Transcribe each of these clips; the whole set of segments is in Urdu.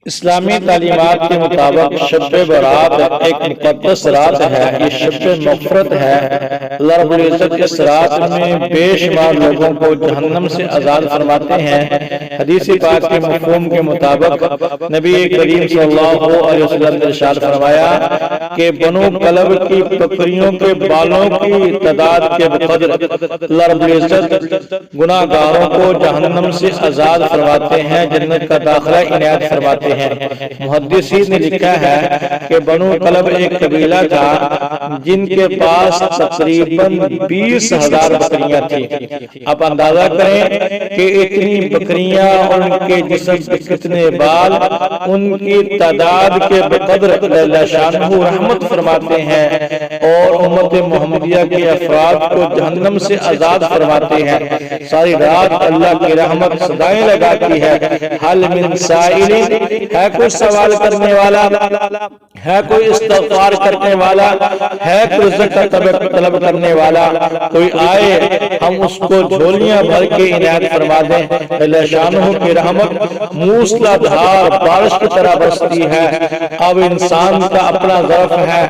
اسلامی تعلیمات کے مطابق شب برات ایک مقدس رات ہے، یہ شب مغفرت ہے۔ اللہ رب العزت اس رات میں بے شمار لوگوں کو جہنم سے آزاد فرماتے ہیں۔ حدیث پاک کے مفہوم کے مطابق نبی کریم صلی اللہ علیہ وسلم نے ارشاد فرمایا کہ بنو کلب کی بکریوں کے بالوں کی تعداد کے بقدر اللہ رب العزت گناہ گاروں کو جہنم سے آزاد فرماتے ہیں، جنت کا داخلہ عنایت فرماتے ہیں۔ محدثین نے لکھا ہے کہ بنو کلب ایک قبیلہ تھا جن کے پاس تقریباً 20,000 بکریاں تھیں۔ آپ اندازہ کریں کہ اتنی بکریاں، ان کے جسم پہ کتنے بال، ان کی تعداد کے بقدر اللہ شانہ رحمت فرماتے ہیں اور امت محمدیہ کے افراد کو جہنم سے آزاد فرماتے ہیں۔ ساری رات اللہ کی رحمت صدائیں لگاتی ہے، حل من سائل، ہے کوئی سوال کرنے والا، ہے کوئی استغفار کرنے والا، ہے کوئی رزق طلب کرنے والا، کوئی آئے ہم اس کو جھولیاں بھر کے عنایت فرما دیں۔ اللہ شانہ کی رحمت موسلا دھار بارش کی طرح برستی ہے۔ اب انسان کا اپنا ظرف ہے،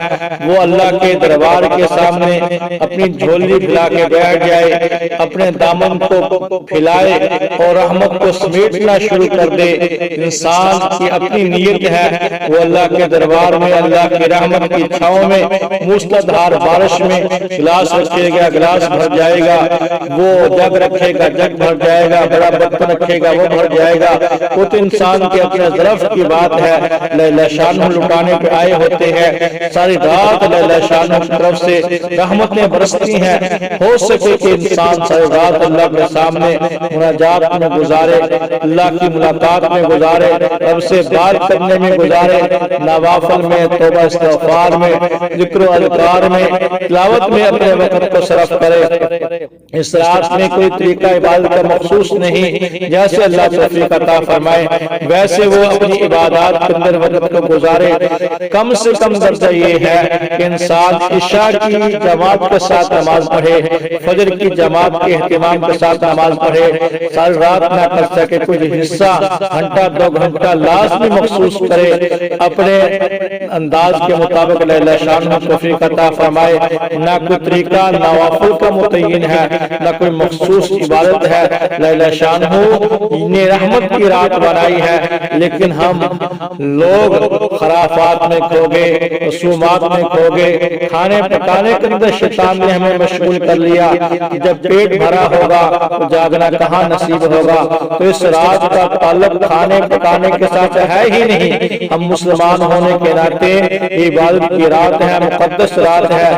وہ اللہ کے دربار کے سامنے اپنی جھولی پھیلا کے بیٹھ جائے، اپنے دامن کو پھیلائے اور رحمت کو سمیٹنا شروع کر دے۔ انسان کی اپنی نیت ہے، وہ اللہ کے دربار میں اللہ کی رحمت کی چھاؤں میں موسلادھار بارش میں گلاس رکھے گا، گلاس بھر جائے گا، وہ جگ رکھے گا، جگ بھر جائے گا، بڑا برتن رکھے گا، وہ بھر جائے گا۔ وہ تو انسان کے اپنے ظرف کی بات ہے۔ اللہ شانہ لٹانے پہ آئے ہوتے ہیں، ساری رات اللہ شانہ کی طرف سے رحمتیں برستی ہیں۔ ہو سکے کہ انسان ساری رات اللہ کے سامنے مناجات میں گزارے، اللہ کی ملاقات میں گزارے، رب سے بات کرنے میں گزارے، نوافل میں، توبہ استغفار میں، ذکر و اذکار میں، تلاوت میں اپنے وقت کو صرف کرے۔ اس رات میں کوئی طریقہ عبادت کا مخصوص نہیں، جیسے اللہ توفیق عطا فرمائے ویسے وہ اپنی عبادات کے اندر وقت کو گزارے۔ کم سے کم درجہ یہ ہے کہ انسان عشاء کی جماعت کے ساتھ نماز پڑھے، فجر کی جماعت کے اہتمام کے ساتھ نماز پڑھے، ساری رات نہ کر سکے کچھ حصہ گھنٹہ 2 گھنٹہ لازمی مخصوص کرے، اپنے انداز کے مطابق اللہ شانہ توفیق عطا فرمائے۔ نہ کوئی طریقہ نوافل کا متعین ہے، نہ کوئی مخصوص عبادت ہے۔ اللہ شانہ نے رحمت کی رات بنائی ہے، لیکن ہم لوگ خرافات میں کھو گئے، رسومات میں کھو گئے، کھانے پکانے کے اندر شیطان نے ہمیں مشغول کر لیا۔ جب پیٹ بھرا ہوگا تو جاگنا کہاں نصیب ہوگا؟ تو اس رات کا تعلق کھانے پکانے کے ساتھ ہے ہی نہیں۔ ہم مسلمان ہونے کے ناطے عبادت کی رات ہے، مقدس رات ہے،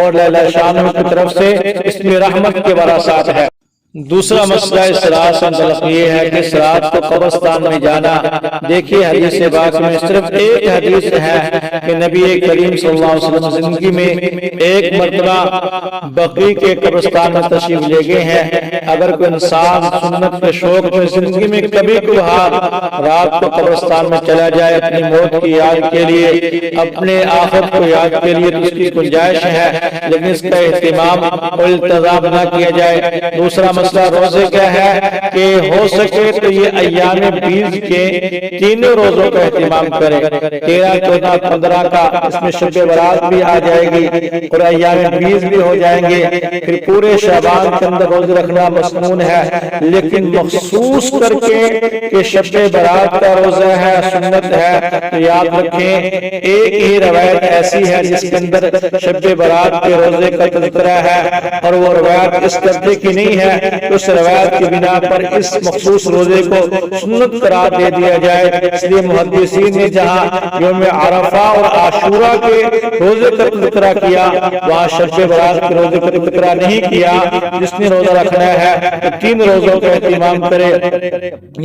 اور اللہ شانہ کی طرف سے اس میں رحمت کے برسات ہے۔ دوسرا مسئلہ اس رات سے متعلق یہ ہے کہ اس رات کو قبرستان میں جانا۔ دیکھیے حدیث پاک میں صرف ایک حدیث ہے کہ نبی کریم صلی اللہ علیہ وسلم زندگی میں ایک مرتبہ بقیع کے قبرستان میں تشریف لے گئے ہیں۔ اگر کوئی انسان سنت کے شوق میں زندگی میں کبھی کبھار رات کو قبرستان میں چلا جائے اپنی موت کی یاد کے لیے، اپنے آخرت کو یاد کے لیے، تو اس کی گنجائش ہے، لیکن اس کا اہتمام اور التزام نہ کیا جائے۔ دوسرا مسئلہ روزے کا ہے کہ ہو سکے تو یہ ایام بیض کے 3 روزوں کا اہتمام کرے، 13، 14، 15 کا، اس میں شب برات بھی آ جائے گی اور ایام بیض بھی ہو جائیں گے۔ پھر پورے شعبان کے اندر روزے رکھنا مسنون ہے، لیکن مخصوص کر کے کہ شب برات کا روزہ ہے، سنت ہے، تو یاد رکھیں ایک ہی روایت ایسی ہے جس کے اندر شب برات کے روزے کا تذکرہ ہے، اور وہ روایت اس درجے کی نہیں ہے اس روایت کی بنا پر اس مخصوص روزے کو سنت قرار دے دیا جائے۔ اس لیے محدثین نے جہاں یوم عرفہ اور عاشورہ کے روزے کا تذکرہ کیا، وہاں شب برات کے روزے کا تذکرہ نہیں کیا۔ جس نے روزہ رکھنا ہے تو 3 روزوں کا اہتمام کرے،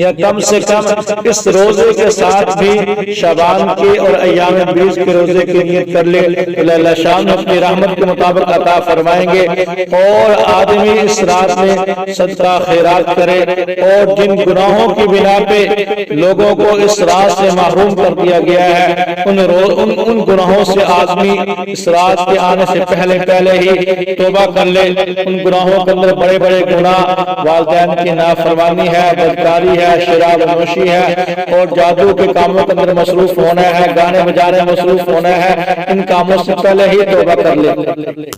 یا کم سے کم اس روزے کے ساتھ بھی شعبان کے اور ایام بیض کے روزے کی نیت کر لے۔ اللہ شان اپنی رحمت کے مطابق عطا فرمائیں گے۔ اور آدمی اس رات میں صدقہ خیرات کرے، اور جن گناہوں کی بنا پہ لوگوں کو اس رات سے محروم کر دیا گیا ہے، ان گناہوں سے آدمی اس رات کے آنے سے پہلے ہی توبہ کر لے۔ ان گناہوں کے اندر بڑے بڑے گناہ والدین کی نافرمانی ہے، بدکاری ہے، شراب نوشی ہے، اور جادو کے کے کاموں کے اندر مصروف ہونا ہے، گانے بجانے مصروف ہونا ہے، ان کاموں سے پہلے ہی توبہ کر لے۔